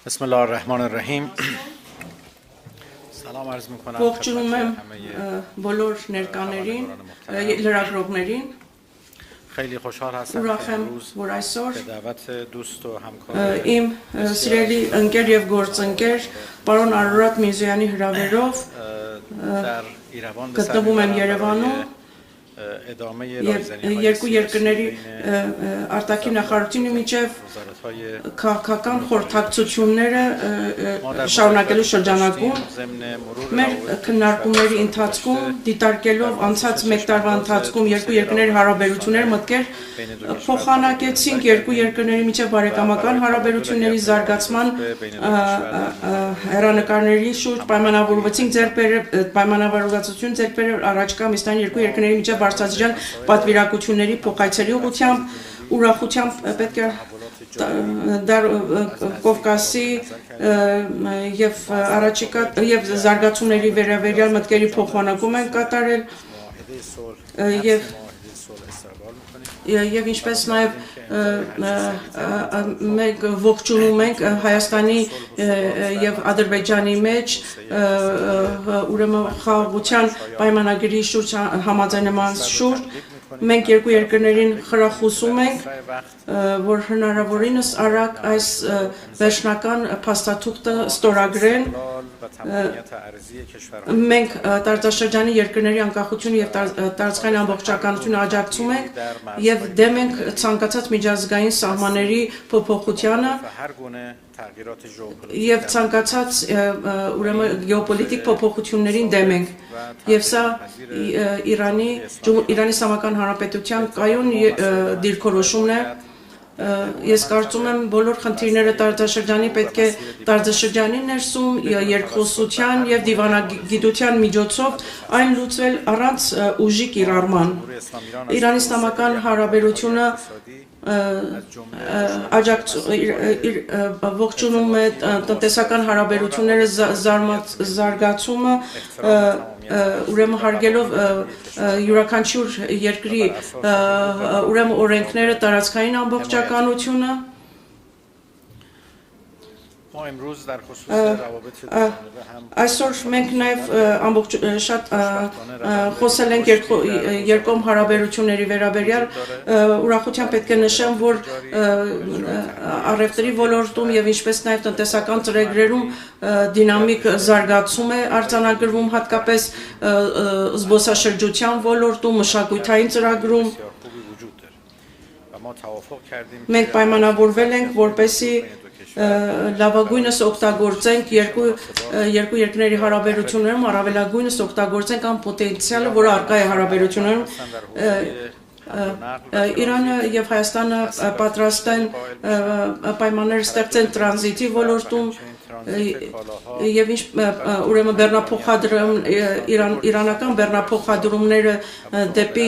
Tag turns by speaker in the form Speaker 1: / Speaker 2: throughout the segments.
Speaker 1: Bismillahirrahmanirrahim. Salam arz میکنم
Speaker 2: ողջունում եմ բոլոր ներկաներին, լրագրողներին։
Speaker 1: خیلی خوشحال هستم
Speaker 2: Ուրախ
Speaker 1: که
Speaker 2: եմ,
Speaker 1: امروز
Speaker 2: որ այսօր
Speaker 1: به دعوت دوست و همکار
Speaker 2: իմ սիրելի ընկեր եւ գործընկեր պարոն Արարատ Միրզոյանի հրավերով
Speaker 1: در ایروان به
Speaker 2: գտնվում եմ Երևանում
Speaker 1: ادامه
Speaker 2: եւ երկու երկրների արտաքին նախարարությունի միջև քաղաքական խորհրդակցությունները շարունակելու շրջանակում մեր քննարկումների ընթացքում դիտարկելով անցած մեկ տարվա ընթացքում երկու երկրների հարաբերությունները մտքեր փոխանակեցինք երկու երկրների միջև բարեկամական հարաբերությունների զարգացման հերանեկարների շուրջ պայմանավորվածություն ձեռք բերել առաջկա Միսթանի երկու երկրների միջև բարձրաձայն պատվիրակությունների փոխայցելի ուղղությամբ ուրախությամբ պետք է Կովկասի եւ առաջիկա եւ զարգացումների վերաբերյալ մտքերի փոխանակում են կատարել եւ ինչպես նաեւ մենք ողջունում ենք Հայաստանի եւ Ադրբեջանի մեջ ուրեմն խաղաղության պայմանագրի շուրջ համաձայնման շուրջ մենք երկու երկրներին խրախուսում ենք որ հնարավորինս արագ այս վերջնական փաստաթուղթը ստորագրեն մենք տարածաշրջանի երկրների անկախությունը եւ տարածքային ամբողջականությունը աջակցում ենք եւ դեմ ենք ցանկացած միջազգային սահմանների փոփոխությանը եւ ցանկացած ուրեմն գեոպոլիտիկ փոփոխություններին դեմ ենք եւ սա Իրանի Իսլամական Հանրապետության կայուն դիրքորոշումն է Ես կարծում եմ բոլոր խնդիրները տարածաշրջանի պետք է տարածաշրջանի ներսում երկխոսության եւ դիվանագիտության միջոցով այն լուծվել առանց ուժի կիրառման Իրանի Իսլամական Հանրապետությունը ողջունում է տնտեսական հարաբերությունները զարգացումը ուրեմն հարգելով յուրաքանչյուր երկրի ուրեմն օրենքները տարածքային ամբողջականությունը Այսօր մենք նաև շատ խոսել ենք երկկողմ հարաբերությունների վերաբերյալ ուրախությամբ պետք է նշեմ, որ առևտրի ոլորտում եւ ինչպես նաև տնտեսական ծրագրերում դինամիկ զարգացում է արձանագրվում հատկապես զբոսաշրջության ոլորտում, մշակութային ծրագրում Մենք պայմանավորվել ենք, որպեսզի լավագույնս օգտագործենք երկու երկրների հարաբերություններում առավելագույնս օգտագործենք այն պոտենցիալը, որը առկա է հարաբերություններում Իրանը եւ Հայաստանը պատրաստ են պայմաններ ստեղծեն տրանզիտի ոլորտում եւ ինչ ուրեմն բեռնափոխադրում իրանական բեռնափոխադրումները դեպի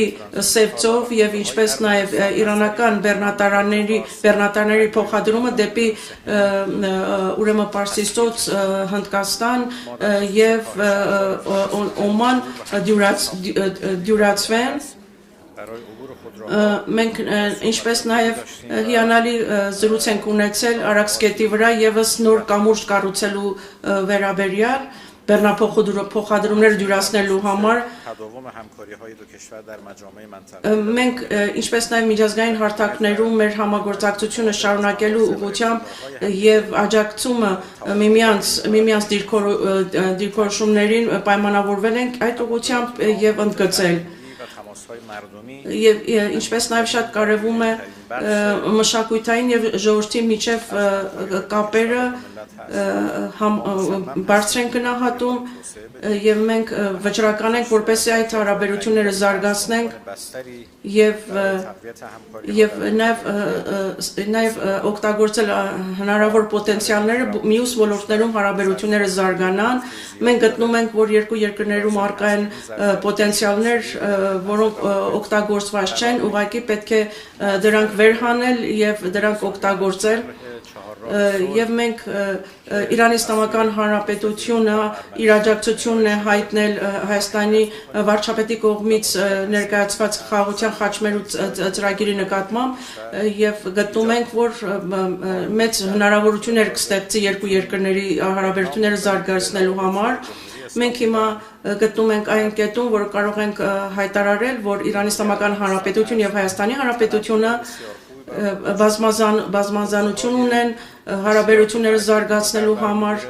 Speaker 2: Սևծով եւ ինչպես նաեւ իրանական բեռնատարների փոխադրումը դեպի ուրեմն Պարսիցոց Հնդկաստան եւ Օման դյուրացվեն Մենք ինչպես նաև հիանալի զրույց ենք ունեցել Արաքսկետի վրա եւս նոր կամուրջ կառուցելու վերաբերյալ բեռնափոխադրումներ դյուրացնելու համար Մենք ինչպես նաև միջազգային հարթակներում մեր համագործակցությունը շարունակելու ուղղությամբ եւ աջակցումը միմյանց դիրքորոշումներին պայմանավորվել ենք այդ ուղղությամբ եւ ընդգծել Եվ ինչպես նաև շատ կարևում է մշակութային եւ ժողովրդի միջև կապերը բարձր են գնահատում եւ մենք վճռական ենք որպեսզի այդ հարաբերությունները զարգացնենք եւ նաեւ օգտագործել հնարավոր պոտենցիալները մյուս ոլորտներում հարաբերությունները զարգանան մենք գտնում ենք որ երկու երկրներում առկա են պոտենցիալներ որոնք օգտագործված չեն ուղղակի պետք է դրանք վերհանել եւ դրանք օգտագործել եւ մենք Իրանի Իսլամական Հանրապետությունը իր աջակցությունն է հայտնել Հայաստանի վարչապետի կողմից ներկայացված խաղաղության խաչմերու ծրագիրի նկատմամբ եւ գտնում ենք, որ մեծ հնարավորություններ կստեղծի երկու երկրների հարաբերությունները զարգացնելու համար։ Մենք հիմա գտնում ենք այն կետում, որ կարող ենք հայտարարել, որ Իրանի Իսլամական Հանրապետությունը եւ Հայաստանի Հանրապետությունը բազմազանություն ունեն հարաբերությունները զարգացնելու համար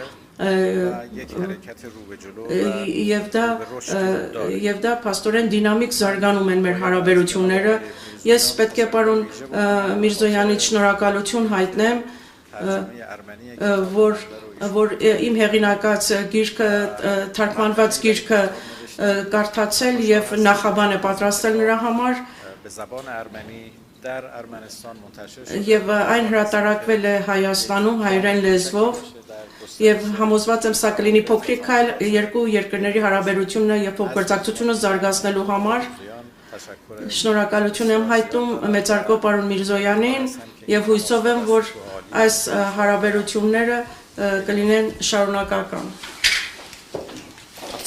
Speaker 2: եւ դա փաստորեն դինամիկ զարգանում են մեր հարաբերությունները։ Ես պետք է պարոն Միրզոյանից շնորհակալություն հայտնեմ, որ իմ հեղինակած գիրքը, թարգմանված գիրքը կարդացել եւ նախաբան է պատրաստել նրա համար եւ այն հրատարակվել է Հայաստանում հայերեն լեզվով եւ համոզված եմ սա կլինի փոքրիկ քայլ երկու երկրների հարաբերությունը եւ փոխգործակցությունը զարգացնելու համար։ Շնորհակալություն եմ հայտնում մեծարգո պարոն Միրզոյանին եւ հույսով եմ, որ այս հարաբերությունները կլինեն շարունակական։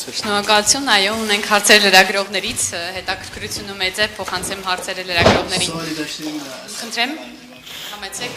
Speaker 3: Շնորհակալություն, այո, ունենք հարցեր լրագրողներից, հետաքրքրությունը մեծ է, փոխանցեմ հարցերը լրագրողներին։ Խնդրեմ, համեցեք։